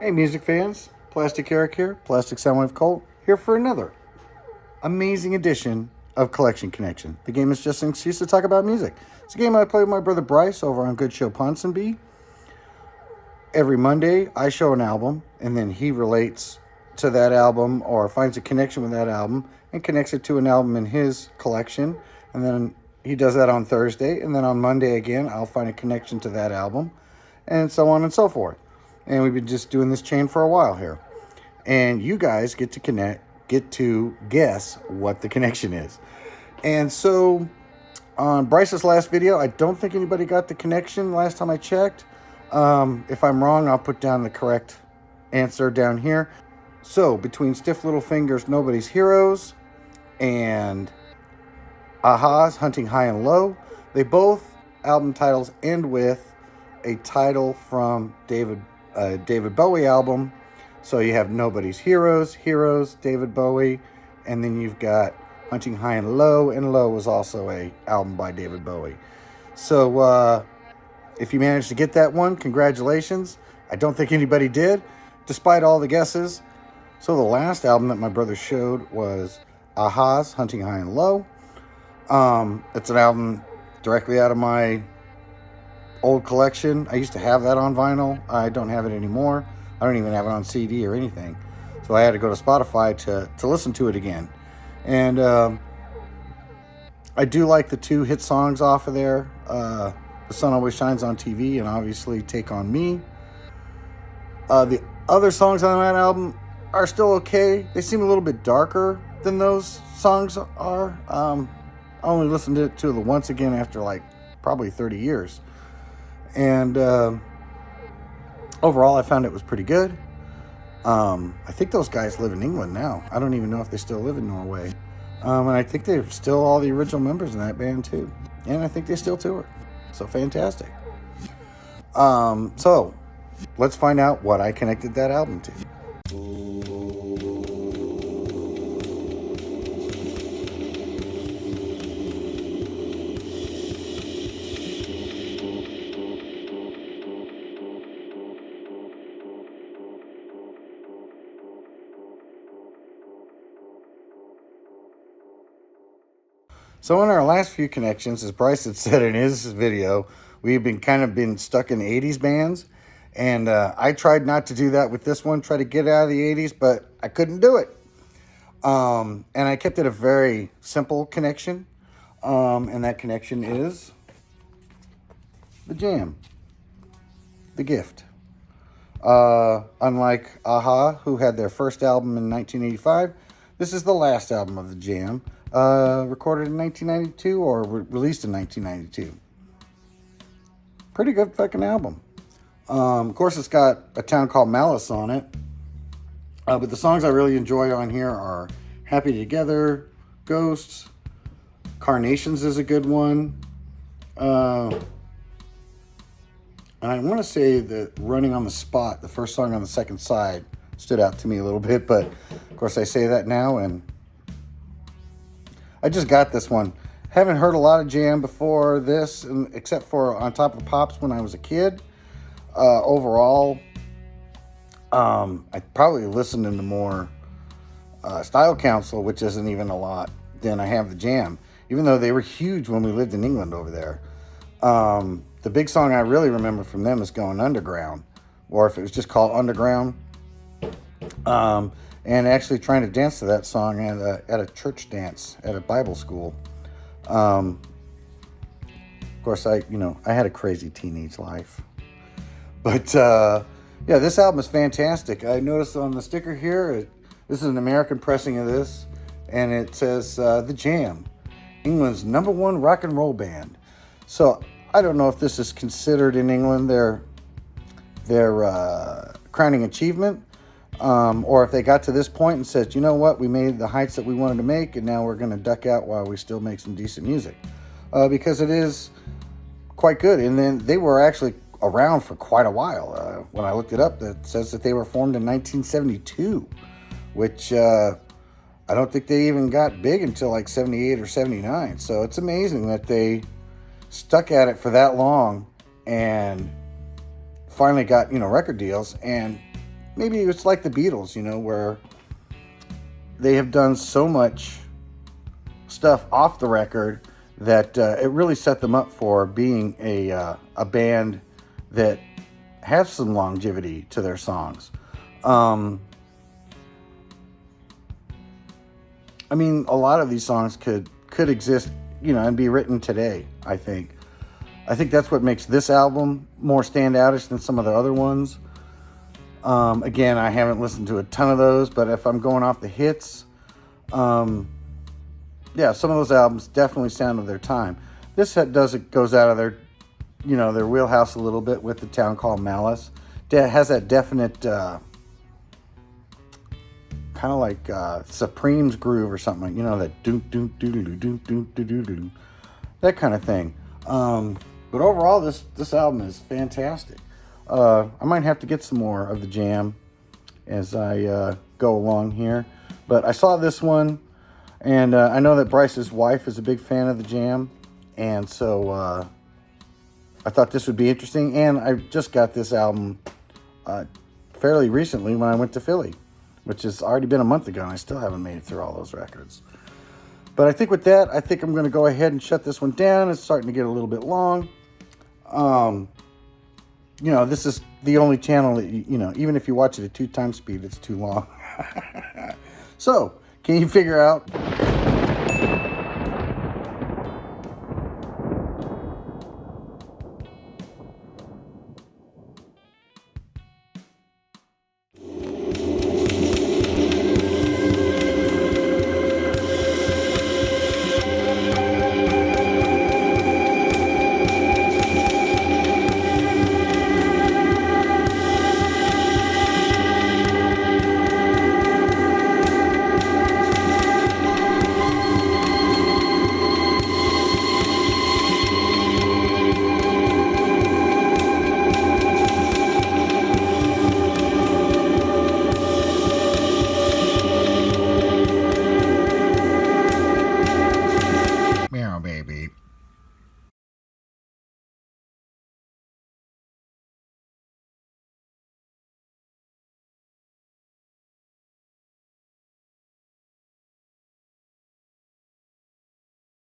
Hey music fans, Plastic Eric here, Plastic Soundwave Cult, here for another amazing edition of Collection Connection. The game is just an excuse to talk about music. It's a game I play with my brother Bryce over on Good Show Ponsonby. Every Monday, I show an album, and then he relates to that album or finds a connection with that album and connects it to an album in his collection. And then he does that on Thursday, and then on Monday again, I'll find a connection to that album, and so on and so forth. And we've been just doing this chain for a while here. And you guys get to guess what the connection is. And so on Bryce's last video, I don't think anybody got the connection last time I checked. If I'm wrong, I'll put down the correct answer down here. So between Stiff Little Fingers' Nobody's Heroes and Aha's Hunting High and Low, they both album titles end with a title from David Bowie album. So you have Nobody's Heroes, David Bowie, and then you've got Hunting High and Low was also a album by David Bowie. So if you managed to get that one, congratulations. I don't think anybody did, despite all the guesses. So the last album that my brother showed was Aha's Hunting High and Low. It's an album directly out of my old collection. I used to have that on vinyl. I don't have it anymore. I don't even have it on CD or anything. So I had to go to Spotify to listen to it again. And I do like the two hit songs off of there. The Sun Always Shines on TV and obviously Take On Me. The other songs on that album are still okay. They seem a little bit darker than those songs are. I only listened to it once again after like probably 30 years. And overall, I found it was pretty good. I think those guys live in England now. I don't even know if they still live in Norway. And I think they're still all the original members in that band too. And I think they still tour. So fantastic. So let's find out what I connected that album to. So in our last few connections, as Bryce had said in his video, we've been stuck in 80s bands. And I tried not to do that with this one, try to get out of the 80s, but I couldn't do it. And I kept it a very simple connection. And that connection is The Jam, The Gift. Unlike Aha, who had their first album in 1985, this is the last album of The Jam. Recorded in 1992 or released in 1992. Pretty good fucking album. Of course, it's got A Town Called Malice on it. But the songs I really enjoy on here are Happy Together, Ghosts, Carnations is a good one. And I want to say that Running on the Spot, the first song on the second side, stood out to me a little bit. But, of course, I say that now and I just got this one. Haven't heard a lot of Jam before this, except for On Top of Pops when I was a kid. Overall, I probably listened to more Style Council, which isn't even a lot, than I have the Jam. Even though they were huge when we lived in England over there. The big song I really remember from them is Going Underground. Or if it was just called Underground. And actually trying to dance to that song at a church dance at a Bible school. Of course, I had a crazy teenage life. But yeah, this album is fantastic. I noticed on the sticker here, this is an American pressing of this, and it says The Jam, England's #1 rock and roll band. So I don't know if this is considered in England their crowning achievement. Or if they got to this point and said, you know what, we made the heights that we wanted to make, and now we're going to duck out while we still make some decent music. Because it is quite good. And then they were actually around for quite a while. When I looked it up, it says that they were formed in 1972, which I don't think they even got big until like 78 or 79. So it's amazing that they stuck at it for that long and finally got, record deals. And maybe it's like the Beatles, where they have done so much stuff off the record that it really set them up for being a band that has some longevity to their songs. I mean, a lot of these songs could exist, and be written today, I think. I think that's what makes this album more standoutish than some of the other ones. Again, I haven't listened to a ton of those, but if I'm going off the hits, yeah, some of those albums definitely sound of their time. This goes out of their, their wheelhouse a little bit with The Town Called Malice. It has that definite, kind of like Supreme's groove or something, that doo doo doo doo doo doo doo doo doo, that kind of thing. But overall, this album is fantastic. I might have to get some more of the Jam as I go along here. But I saw this one, and I know that Bryce's wife is a big fan of the Jam, and so I thought this would be interesting. And I just got this album fairly recently when I went to Philly, which has already been a month ago, and I still haven't made it through all those records. But I think with that, I think I'm going to go ahead and shut this one down. It's starting to get a little bit long. This is the only channel that, even if you watch it at 2x speed, it's too long. So, can you figure out